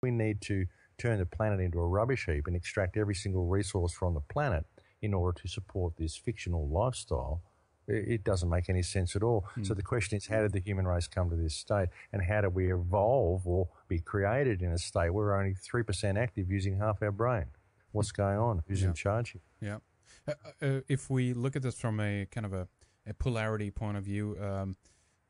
we need to turn the planet into a rubbish heap and extract every single resource from the planet in order to support this fictional lifestyle, it doesn't make any sense at all. So the question is, how did the human race come to this state, and how did we evolve or be created in a state where we're only 3% active using half our brain? What's going on? Who's in charge here? Yeah. If we look at this from a kind of a polarity point of view,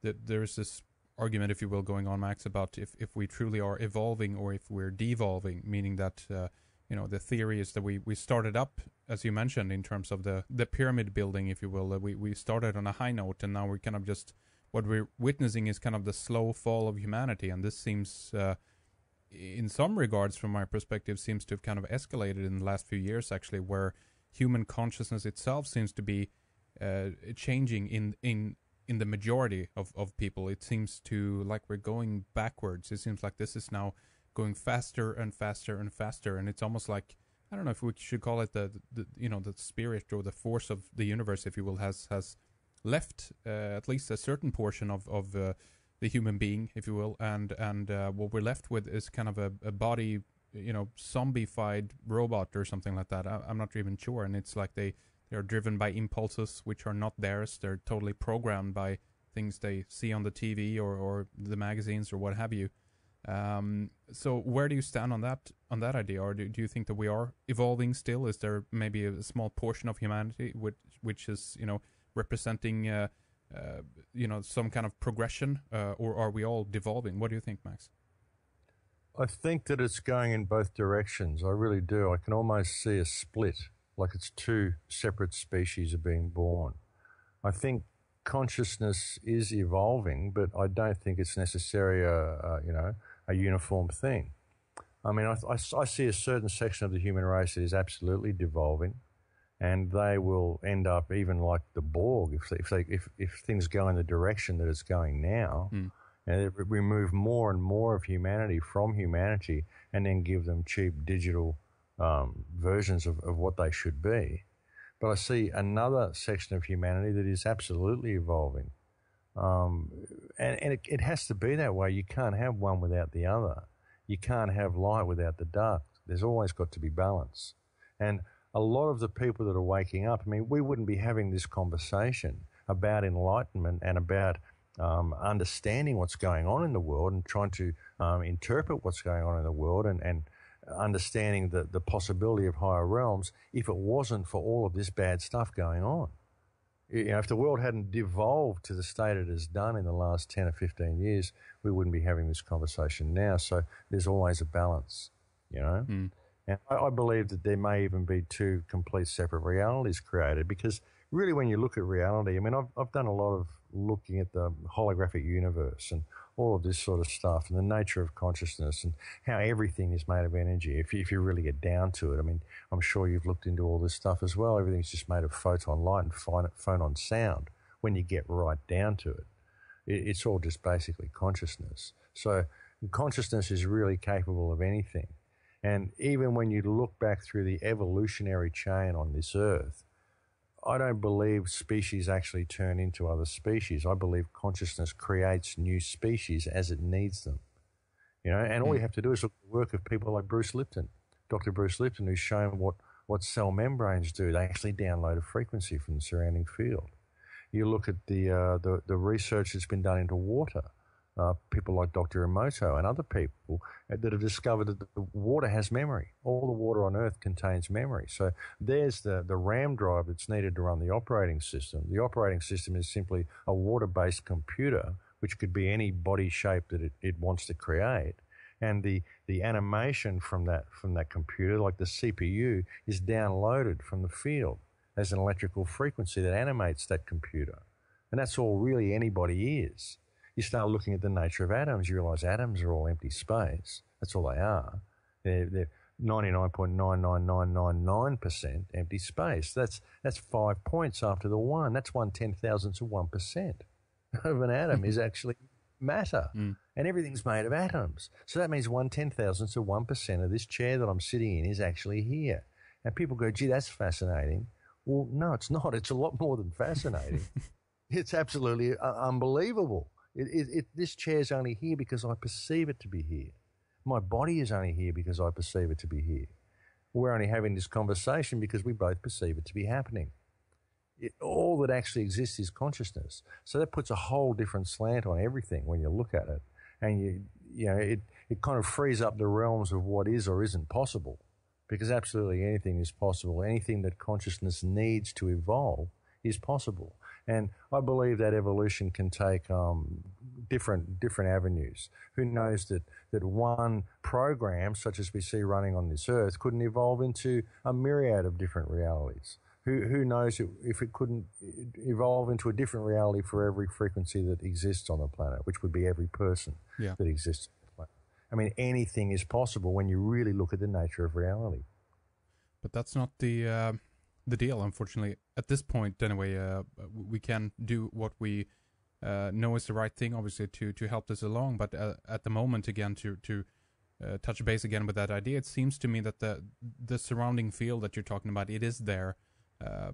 there's this argument, if you will, going on, Max, about if we truly are evolving or if we're devolving, meaning that the theory is that we started up, as you mentioned, in terms of the pyramid building, if you will. We started on a high note, and now we're kind of just, what we're witnessing is kind of the slow fall of humanity, and this seems, in some regards, from my perspective, seems to have kind of escalated in the last few years, actually, where human consciousness itself seems to be changing in the majority of people. It seems to, like, we're going backwards. It seems like this is now going faster and faster and faster, and it's almost like, I don't know if we should call it the spirit or the force of the universe, if you will, has left at least a certain portion of the human being, if you will, and what we're left with is kind of a body, zombified robot or something like that. I'm not even sure, and it's like they are driven by impulses which are not theirs. They're totally programmed by things they see on the TV or the magazines or what have you. So where do you stand on that idea, or do you think that we are evolving still? Is there maybe a small portion of humanity which is representing some kind of progression, or are we all devolving? What do you think, Max? I think that it's going in both directions. I really do. I can almost see a split, like it's two separate species are being born. I think consciousness is evolving, but I don't think it's necessarily a uniform thing. I mean, I see a certain section of the human race that is absolutely devolving, and they will end up even like the Borg if things go in the direction that it's going now. And remove more and more of humanity from humanity, and then give them cheap digital versions of what they should be. But I see another section of humanity that is absolutely evolving. And it has to be that way. You can't have one without the other. You can't have light without the dark. There's always got to be balance. And a lot of the people that are waking up, I mean, we wouldn't be having this conversation about enlightenment and about understanding what's going on in the world and trying to interpret what's going on in the world and understanding the possibility of higher realms if it wasn't for all of this bad stuff going on. If the world hadn't devolved to the state it has done in the last 10 or 15 years, we wouldn't be having this conversation now. So there's always a balance, And I believe that there may even be two complete separate realities created, because really when you look at reality, I mean, I've done a lot of looking at the holographic universe and all of this sort of stuff and the nature of consciousness and how everything is made of energy. If you really get down to it, I mean, I'm sure you've looked into all this stuff as well. Everything's just made of photon light and phonon sound when you get right down to it. It's all just basically consciousness. So consciousness is really capable of anything. And even when you look back through the evolutionary chain on this earth, I don't believe species actually turn into other species. I believe consciousness creates new species as it needs them. And all you have to do is look at the work of people like Bruce Lipton, Dr. Bruce Lipton, who's shown what cell membranes do. They actually download a frequency from the surrounding field. You look at the research that's been done into water. People like Dr. Emoto and other people that have discovered that the water has memory. All the water on Earth contains memory. So there's the RAM drive that's needed to run the operating system. The operating system is simply a water-based computer, which could be any body shape that it wants to create. And the animation from that computer, like the CPU, is downloaded from the field as an electrical frequency that animates that computer. And that's all really anybody is. You start looking at the nature of atoms, you realize atoms are all empty space. That's all they are. They're 99.99999% empty space. That's 5 points after the one. That's 1/10,000th of 1% of an atom is actually matter. And everything's made of atoms. So that means 1/10,000th of 1% of this chair that I'm sitting in is actually here. And people go, gee, that's fascinating. Well, no, it's not. It's a lot more than fascinating. It's absolutely unbelievable. This chair's only here because I perceive it to be here. My body is only here because I perceive it to be here. We're only having this conversation because we both perceive it to be happening. All that actually exists is consciousness. So that puts a whole different slant on everything when you look at it. And it kind of frees up the realms of what is or isn't possible. Because absolutely anything is possible. Anything that consciousness needs to evolve is possible. And I believe that evolution can take different avenues. Who knows that one program, such as we see running on this earth, couldn't evolve into a myriad of different realities? Who knows if it couldn't evolve into a different reality for every frequency that exists on the planet, which would be every person that exists on the planet. I mean, anything is possible when you really look at the nature of reality. But that's not the deal, unfortunately. At this point, anyway, we can do what we know is the right thing, obviously, to help this along. But at the moment, again, to touch base again with that idea, it seems to me that the surrounding field that you're talking about, it is there.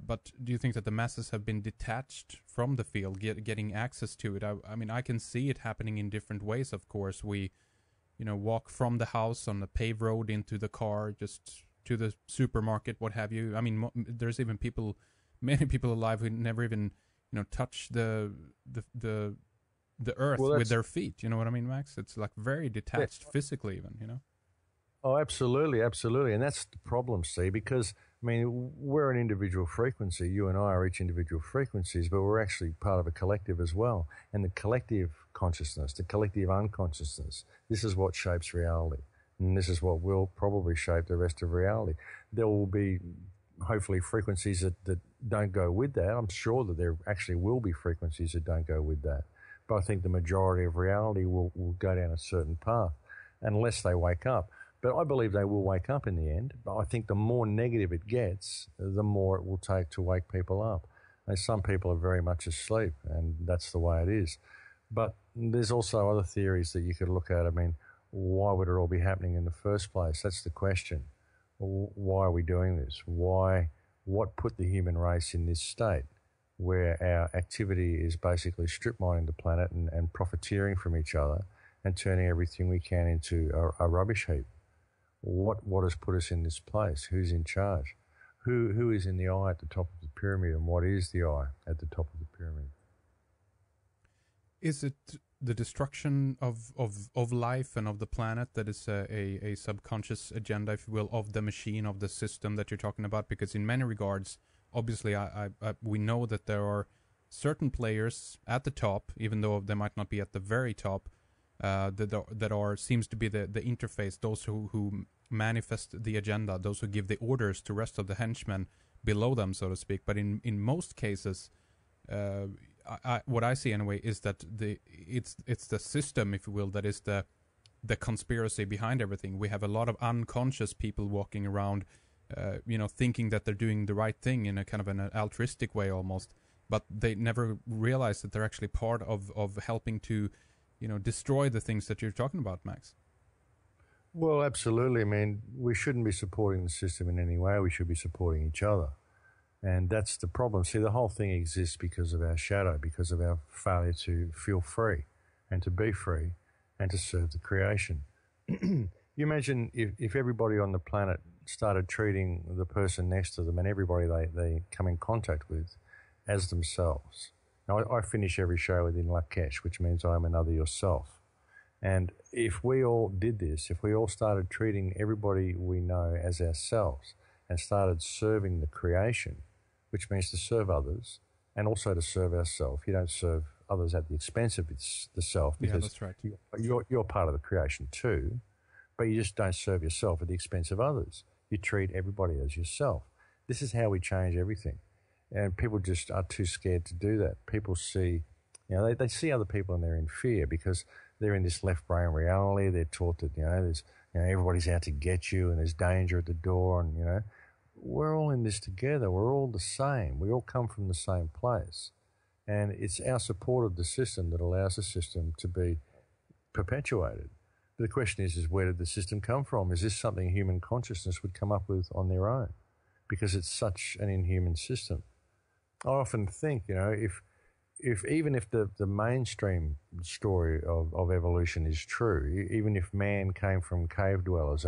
But do you think that the masses have been detached from the field, getting access to it? I mean, I can see it happening in different ways, of course. We, walk from the house on the paved road into the car, just to the supermarket, what have you. I mean, there's even many people alive who never even, touch the earth with their feet. You know what I mean, Max? It's like very detached physically even, Oh, absolutely, absolutely. And that's the problem, see, because, I mean, we're an individual frequency. You and I are each individual frequencies, but we're actually part of a collective as well. And the collective consciousness, the collective unconsciousness, this is what shapes reality. And this is what will probably shape the rest of reality. There will be, hopefully, frequencies that don't go with that. I'm sure that there actually will be frequencies that don't go with that. But I think the majority of reality will go down a certain path unless they wake up. But I believe they will wake up in the end. But I think the more negative it gets, the more it will take to wake people up. And some people are very much asleep, and that's the way it is. But there's also other theories that you could look at. I mean, why would it all be happening in the first place? That's the question. Why are we doing this? What put the human race in this state where our activity is basically strip mining the planet and profiteering from each other and turning everything we can into a rubbish heap? What has put us in this place? Who's in charge? Who is in the eye at the top of the pyramid, and what is the eye at the top of the pyramid? Is it the destruction of life and of the planet that is a subconscious agenda, if you will, of the machine, of the system that you're talking about? Because in many regards, obviously, we know that there are certain players at the top, even though they might not be at the very top, that seems to be the interface, those who manifest the agenda, those who give the orders to rest of the henchmen below them, so to speak. But in most cases, what I see anyway is that it's the system, if you will, that is the conspiracy behind everything. We have a lot of unconscious people walking around, thinking that they're doing the right thing in a kind of an altruistic way almost, but they never realize that they're actually part of helping to destroy the things that you're talking about, Max. Well, absolutely. I mean, we shouldn't be supporting the system in any way. We should be supporting each other. And that's the problem. See, the whole thing exists because of our shadow, because of our failure to feel free and to be free and to serve the creation. You imagine if everybody on the planet started treating the person next to them and everybody they come in contact with as themselves. Now, I finish every show with In Lakesh, which means I am another yourself. And if we all did this, if we all started treating everybody we know as ourselves and started serving the creation, which means to serve others and also to serve ourselves. You don't serve others at the expense of the self, because that's right. You're part of the creation too, but you just don't serve yourself at the expense of others. You treat everybody as yourself. This is how we change everything. And people just are too scared to do that. People see, they see other people and they're in fear because they're in this left brain reality. They're taught that, there's, everybody's out to get you and there's danger at the door and, we're all in this together. We're all the same. We all come from the same place. And it's our support of the system that allows the system to be perpetuated. But the question is where did the system come from? Is this something human consciousness would come up with on their own? Because it's such an inhuman system. I often think, even if the mainstream story of evolution is true, even if man came from cave dwellers and